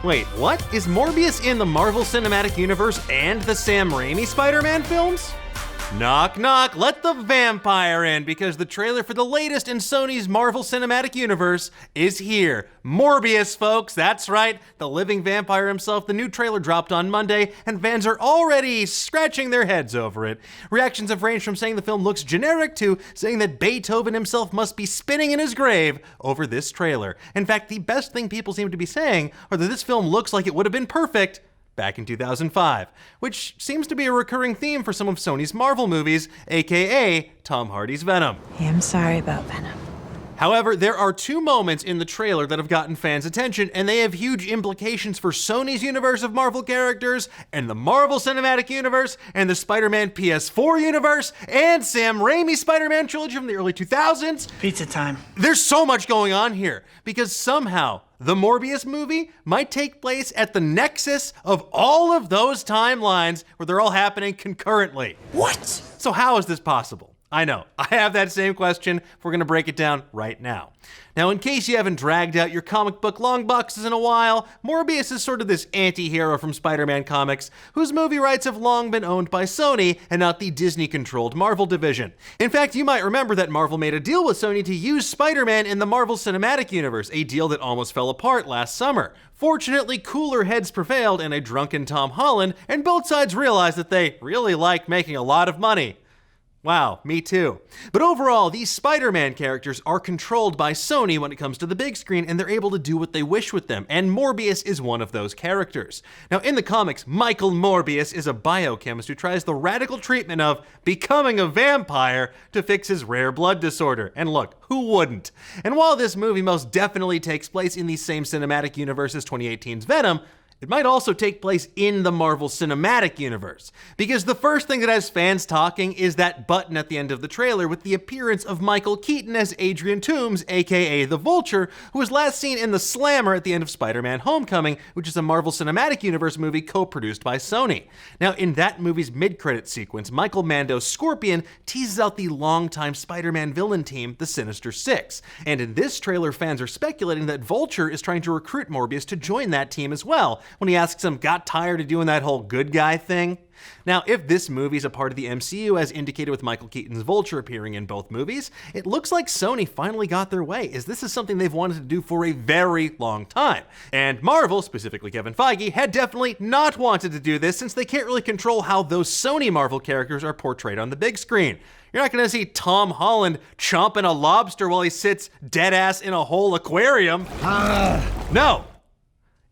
Wait, what? Is Morbius in the Marvel Cinematic Universe and the Sam Raimi Spider-Man films? Knock, knock, let the vampire in, because the trailer for the latest in Sony's Marvel Cinematic Universe is here. Morbius, folks, that's right, the living vampire himself. The new trailer dropped on Monday, and fans are already scratching their heads over it. Reactions have ranged from saying the film looks generic to saying that Beethoven himself must be spinning in his grave over this trailer. In fact, the best thing people seem to be saying are that this film looks like it would have been perfect back in 2005, which seems to be a recurring theme for some of Sony's Marvel movies, aka Tom Hardy's Venom. Hey, I'm sorry about Venom. However, there are two moments in the trailer that have gotten fans' attention, and they have huge implications for Sony's universe of Marvel characters, and the Marvel Cinematic Universe, and the Spider-Man PS4 universe, and Sam Raimi's Spider-Man trilogy from the early 2000s. Pizza time. There's so much going on here, because somehow the Morbius movie might take place at the nexus of all of those timelines where they're all happening concurrently. What? So how is this possible? I know, I have that same question. We're gonna break it down right now. Now, in case you haven't dragged out your comic book long boxes in a while, Morbius is sort of this anti-hero from Spider-Man comics, whose movie rights have long been owned by Sony and not the Disney-controlled Marvel division. In fact, you might remember that Marvel made a deal with Sony to use Spider-Man in the Marvel Cinematic Universe, a deal that almost fell apart last summer. Fortunately, cooler heads prevailed and a drunken Tom Holland, and both sides realized that they really like making a lot of money. Wow, me too. But overall, these Spider-Man characters are controlled by Sony when it comes to the big screen, and they're able to do what they wish with them, and Morbius is one of those characters. Now, in the comics, Michael Morbius is a biochemist who tries the radical treatment of becoming a vampire to fix his rare blood disorder. And look, who wouldn't? And while this movie most definitely takes place in the same cinematic universe as 2018's Venom, it might also take place in the Marvel Cinematic Universe, because the first thing that has fans talking is that button at the end of the trailer with the appearance of Michael Keaton as Adrian Toomes, aka the Vulture, who was last seen in The Slammer at the end of Spider-Man Homecoming, which is a Marvel Cinematic Universe movie co-produced by Sony. Now, in that movie's mid-credit sequence, Michael Mando's Scorpion teases out the longtime Spider-Man villain team, the Sinister Six. And in this trailer, fans are speculating that Vulture is trying to recruit Morbius to join that team as well, when he asks him, got tired of doing that whole good guy thing? Now, if this movie's a part of the MCU, as indicated with Michael Keaton's Vulture appearing in both movies, it looks like Sony finally got their way, as this is something they've wanted to do for a very long time. And Marvel, specifically Kevin Feige, had definitely not wanted to do this, since they can't really control how those Sony Marvel characters are portrayed on the big screen. You're not gonna see Tom Holland chomping a lobster while he sits dead-ass in a whole aquarium. No.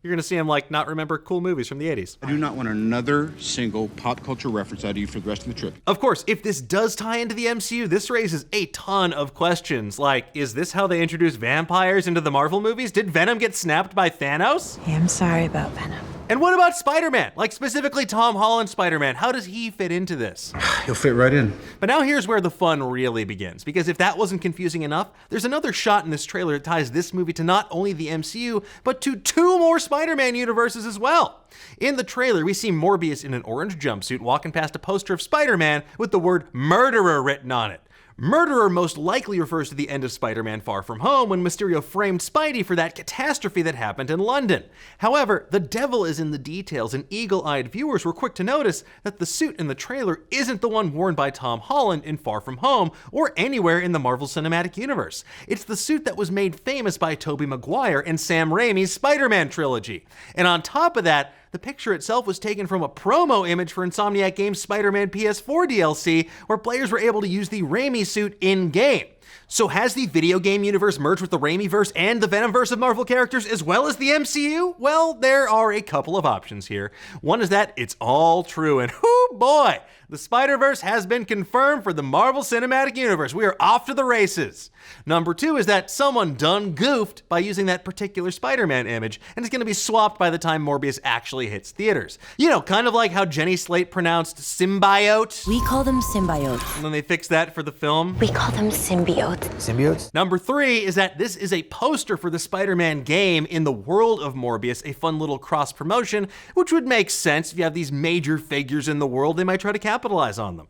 You're gonna see him not remember cool movies from the 80s. I do not want another single pop culture reference out of you for the rest of the trip. Of course, if this does tie into the MCU, this raises a ton of questions. Like, is this how they introduce vampires into the Marvel movies? Did Venom get snapped by Thanos? Hey, I'm sorry about Venom. And what about Spider-Man? Specifically Tom Holland's Spider-Man. How does he fit into this? He'll fit right in. But now here's where the fun really begins, because if that wasn't confusing enough, there's another shot in this trailer that ties this movie to not only the MCU, but to two more Spider-Man universes as well. In the trailer, we see Morbius in an orange jumpsuit walking past a poster of Spider-Man with the word murderer written on it. Murderer most likely refers to the end of Spider-Man Far From Home, when Mysterio framed Spidey for that catastrophe that happened in London. However, the devil is in the details, and eagle-eyed viewers were quick to notice that the suit in the trailer isn't the one worn by Tom Holland in Far From Home or anywhere in the Marvel Cinematic Universe. It's the suit that was made famous by Tobey Maguire in Sam Raimi's Spider-Man trilogy. And on top of that, the picture itself was taken from a promo image for Insomniac Games' Spider-Man PS4 DLC, where players were able to use the Raimi suit in-game. So has the video game universe merged with the Raimiverse and the Venomverse of Marvel characters as well as the MCU? Well, there are a couple of options here. One is that it's all true, and whoo boy, the Spider-Verse has been confirmed for the Marvel Cinematic Universe. We are off to the races. Number two is that someone done goofed by using that particular Spider-Man image, and it's gonna be swapped by the time Morbius actually hits theaters. You know, kind of like how Jenny Slate pronounced symbiote. We call them symbiotes. And then they fixed that for the film. We call them symbiotes. Symbiotes? Number 3 is that this is a poster for the Spider-Man game in the world of Morbius, a fun little cross-promotion, which would make sense if you have these major figures in the world, they might try to capitalize on them.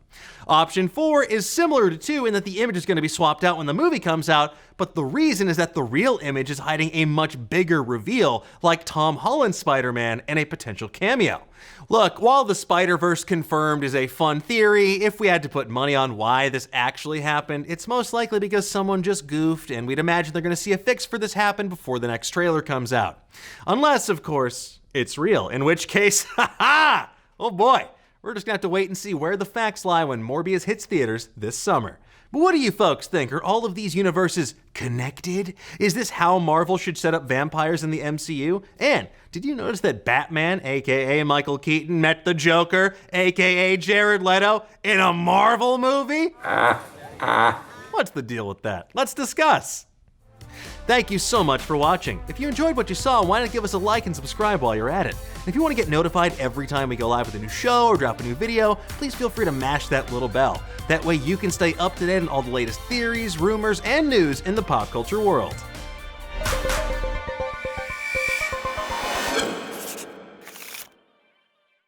Option 4 is similar to 2 in that the image is going to be swapped out when the movie comes out, but the reason is that the real image is hiding a much bigger reveal, like Tom Holland's Spider-Man and a potential cameo. Look, while the Spider-Verse confirmed is a fun theory, if we had to put money on why this actually happened, it's most likely because someone just goofed, and we'd imagine they're going to see a fix for this happen before the next trailer comes out. Unless, of course, it's real, in which case, haha! Oh boy, we're just gonna have to wait and see where the facts lie when Morbius hits theaters this summer. But what do you folks think? Are all of these universes connected? Is this how Marvel should set up vampires in the MCU? And did you notice that Batman, aka Michael Keaton, met the Joker, aka Jared Leto, in a Marvel movie? What's the deal with that? Let's discuss. Thank you so much for watching. If you enjoyed what you saw, why not give us a like and subscribe while you're at it? And if you want to get notified every time we go live with a new show or drop a new video, please feel free to mash that little bell. That way you can stay up to date on all the latest theories, rumors, and news in the pop culture world.